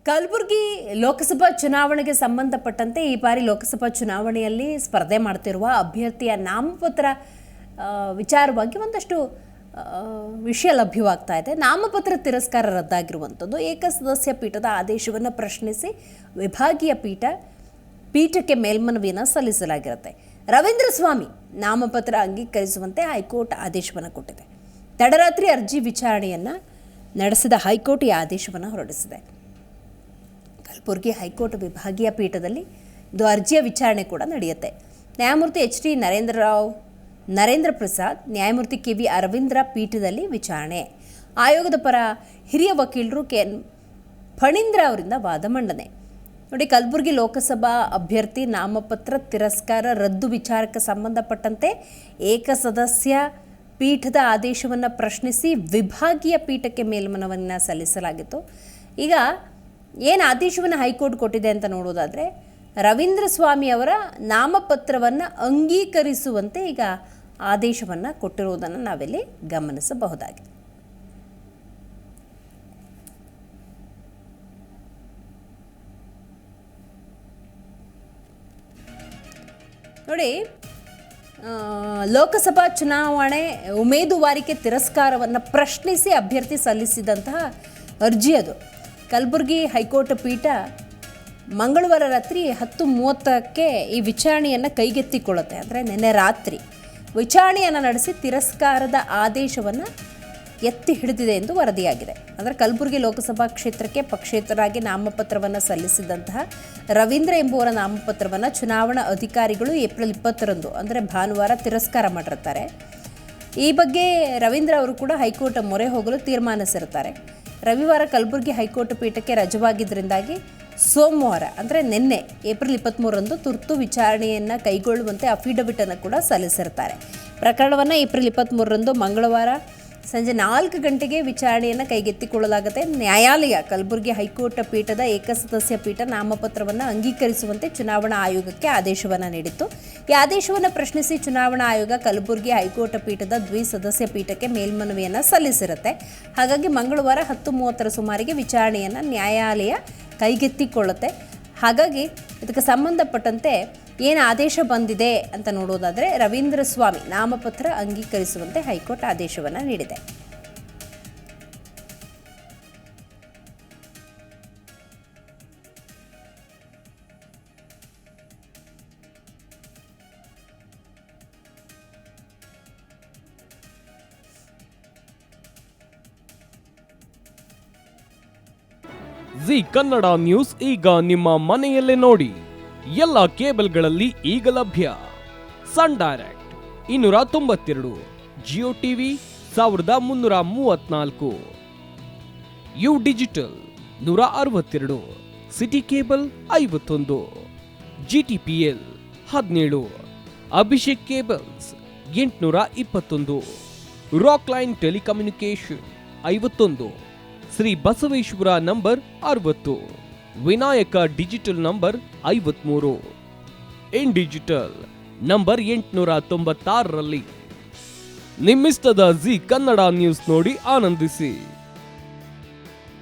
ಕಲಬುರಗಿ ಲೋಕಸಭಾ ಚುನಾವಣೆಗೆ ಸಂಬಂಧಪಟ್ಟಂತೆ ಈ ಬಾರಿ ಲೋಕಸಭಾ ಚುನಾವಣೆಯಲ್ಲಿ ಸ್ಪರ್ಧೆ ಮಾಡ್ತಿರುವ ಅಭ್ಯರ್ಥಿಯ ನಾಮಪತ್ರ ವಿಚಾರವಾಗಿ ಒಂದಷ್ಟು ವಿಷಯ ಲಭ್ಯವಾಗ್ತಾ ಇದೆ. ನಾಮಪತ್ರ ತಿರಸ್ಕಾರ ರದ್ದಾಗಿರುವಂಥದ್ದು ಏಕಸದಸ್ಯ ಪೀಠದ ಆದೇಶವನ್ನು ಪ್ರಶ್ನಿಸಿ ವಿಭಾಗೀಯ ಪೀಠಕ್ಕೆ ಮೇಲ್ಮನವಿಯನ್ನು ಸಲ್ಲಿಸಲಾಗಿರುತ್ತೆ. ರವೀಂದ್ರ ಸ್ವಾಮಿ ನಾಮಪತ್ರ ಅಂಗೀಕರಿಸುವಂತೆ ಹೈಕೋರ್ಟ್ ಆದೇಶವನ್ನು ಕೊಟ್ಟಿದೆ. ತಡರಾತ್ರಿ ಅರ್ಜಿ ವಿಚಾರಣೆಯನ್ನು ನಡೆಸಿದ ಹೈಕೋರ್ಟ್ ಈ ಆದೇಶವನ್ನು ಹೊರಡಿಸಿದೆ. ಕಲಬುರಗಿ ಹೈಕೋರ್ಟ್ ವಿಭಾಗೀಯ ಪೀಠದಲ್ಲಿ ಇದು ಅರ್ಜಿಯ ವಿಚಾರಣೆ ಕೂಡ ನಡೆಯುತ್ತೆ. ನ್ಯಾಯಮೂರ್ತಿ HT ನರೇಂದ್ರ ಪ್ರಸಾದ್, ನ್ಯಾಯಮೂರ್ತಿ KV ಅರವಿಂದ್ರ ಪೀಠದಲ್ಲಿ ವಿಚಾರಣೆ. ಆಯೋಗದ ಪರ ಹಿರಿಯ ವಕೀಲರು KN ಫಣೀಂದ್ರ ಅವರಿಂದ ವಾದ ಮಂಡನೆ. ನೋಡಿ, ಕಲಬುರಗಿ ಲೋಕಸಭಾ ಅಭ್ಯರ್ಥಿ ನಾಮಪತ್ರ ತಿರಸ್ಕಾರ ರದ್ದು ವಿಚಾರಕ್ಕೆ ಸಂಬಂಧಪಟ್ಟಂತೆ ಏಕಸದಸ್ಯ ಪೀಠದ ಆದೇಶವನ್ನು ಪ್ರಶ್ನಿಸಿ ವಿಭಾಗೀಯ ಪೀಠಕ್ಕೆ ಮೇಲ್ಮನವಿಯನ್ನು ಸಲ್ಲಿಸಲಾಗಿತ್ತು. ಈಗ ಏನು ಆದೇಶವನ್ನು ಹೈಕೋರ್ಟ್ ಕೊಟ್ಟಿದೆ ಅಂತ ನೋಡೋದಾದರೆ, ರವೀಂದ್ರ ಸ್ವಾಮಿ ಅವರ ನಾಮಪತ್ರವನ್ನು ಅಂಗೀಕರಿಸುವಂತೆ ಈಗ ಆದೇಶವನ್ನು ಕೊಟ್ಟಿರುವುದನ್ನು ನಾವಿಲ್ಲಿ ಗಮನಿಸಬಹುದಾಗಿದೆ. ನೋಡಿ, ಲೋಕಸಭಾ ಚುನಾವಣೆ ಉಮೇದುವಾರಿಕೆ ತಿರಸ್ಕಾರವನ್ನು ಪ್ರಶ್ನಿಸಿ ಅಭ್ಯರ್ಥಿ ಸಲ್ಲಿಸಿದಂತಹ ಅರ್ಜಿ ಅದು. ಕಲಬುರಗಿ ಹೈಕೋರ್ಟ್ ಪೀಠ ಮಂಗಳವಾರ ರಾತ್ರಿ 10:30ಕ್ಕೆ ಈ ವಿಚಾರಣೆಯನ್ನು ಕೈಗೆತ್ತಿಕೊಳ್ಳುತ್ತೆ. ಅಂದರೆ ನಿನ್ನೆ ರಾತ್ರಿ ವಿಚಾರಣೆಯನ್ನು ನಡೆಸಿ ತಿರಸ್ಕಾರದ ಆದೇಶವನ್ನು ಎತ್ತಿ ಹಿಡಿದಿದೆ ಎಂದು ವರದಿಯಾಗಿದೆ. ಅಂದರೆ ಕಲಬುರಗಿ ಲೋಕಸಭಾ ಕ್ಷೇತ್ರಕ್ಕೆ ಪಕ್ಷೇತರಾಗಿ ನಾಮಪತ್ರವನ್ನು ಸಲ್ಲಿಸಿದಂತಹ ರವೀಂದ್ರ ಎಂಬುವರ ನಾಮಪತ್ರವನ್ನು ಚುನಾವಣಾ ಅಧಿಕಾರಿಗಳು ಏಪ್ರಿಲ್ 20ರಂದು ಅಂದರೆ ಭಾನುವಾರ ತಿರಸ್ಕಾರ ಮಾಡಿರ್ತಾರೆ. ಈ ಬಗ್ಗೆ ರವೀಂದ್ರ ಅವರು ಕೂಡ ಹೈಕೋರ್ಟ್ ಮೊರೆ ಹೋಗಲು ತೀರ್ಮಾನಿಸಿರ್ತಾರೆ. ರವಿವಾರ ಕಲಬುರಗಿ ಹೈಕೋರ್ಟ್ ಪೀಠಕ್ಕೆ ರಜವಾಗಿದ್ದರಿಂದಾಗಿ ಸೋಮವಾರ ಅಂದರೆ ನಿನ್ನೆ ಏಪ್ರಿಲ್ 23ರಂದು ತುರ್ತು ವಿಚಾರಣೆಯನ್ನು ಕೈಗೊಳ್ಳುವಂತೆ ಅಫಿಡವಿಟನ್ನು ಕೂಡ ಸಲ್ಲಿಸಿರ್ತಾರೆ. ಪ್ರಕರಣವನ್ನು ಏಪ್ರಿಲ್ 23ರಂದು ಮಂಗಳವಾರ ಸಂಜೆ 4 ಗಂಟೆಗೆ ವಿಚಾರಣೆಯನ್ನು ಕೈಗೆತ್ತಿಕೊಳ್ಳಲಾಗುತ್ತೆ. ನ್ಯಾಯಾಲಯ ಕಲಬುರಗಿ ಹೈಕೋರ್ಟ್ ಪೀಠದ ಏಕಸದಸ್ಯ ಪೀಠ ನಾಮಪತ್ರವನ್ನು ಅಂಗೀಕರಿಸುವಂತೆ ಚುನಾವಣಾ ಆಯೋಗಕ್ಕೆ ಆದೇಶವನ್ನು ನೀಡಿತ್ತು. ಈ ಆದೇಶವನ್ನು ಪ್ರಶ್ನಿಸಿ ಚುನಾವಣಾ ಆಯೋಗ ಕಲಬುರಗಿ ಹೈಕೋರ್ಟ್ ಪೀಠದ ದ್ವಿಸದಸ್ಯ ಪೀಠಕ್ಕೆ ಮೇಲ್ಮನವಿಯನ್ನು ಸಲ್ಲಿಸಿರುತ್ತೆ. ಹಾಗಾಗಿ ಮಂಗಳವಾರ 10:30ರ ಸುಮಾರಿಗೆ ವಿಚಾರಣೆಯನ್ನು ನ್ಯಾಯಾಲಯ ಕೈಗೆತ್ತಿಕೊಳ್ಳುತ್ತೆ. ಹಾಗಾಗಿ ಇದಕ್ಕೆ ಸಂಬಂಧಪಟ್ಟಂತೆ ಏನು ಆದೇಶ ಬಂದಿದೆ ಅಂತ ನೋಡೋದಾದರೆ, ರವೀಂದ್ರ ಸ್ವಾಮಿ ನಾಮಪತ್ರ ಅಂಗೀಕರಿಸುವಂತೆ ಹೈಕೋರ್ಟ್ ಆದೇಶವನ್ನು ನೀಡಿದೆ. ಜಿ ಕನ್ನಡ ನ್ಯೂಸ್ ಈಗ ನಿಮ್ಮ ಮನೆಯಲ್ಲೇ ನೋಡಿ. ಎಲ್ಲ ಕೇಬಲ್ಗಳಲ್ಲಿ ಈಗ ಲಭ್ಯ. Sun Direct 292, Jio TV 1334, U Digital 162, City Cable 51, GTPL 17, Abhishek cables 821, Rockline telecommunication 51, Shri Basaveshwara number 60, Vinayaka digital number 53, In Digital number 896ರಲ್ಲಿ ನಿಮ್ಮಿಸ್ತದ ಜಿ ಕನ್ನಡ ನ್ಯೂಸ್ ನೋಡಿ ಆನಂದಿಸಿ.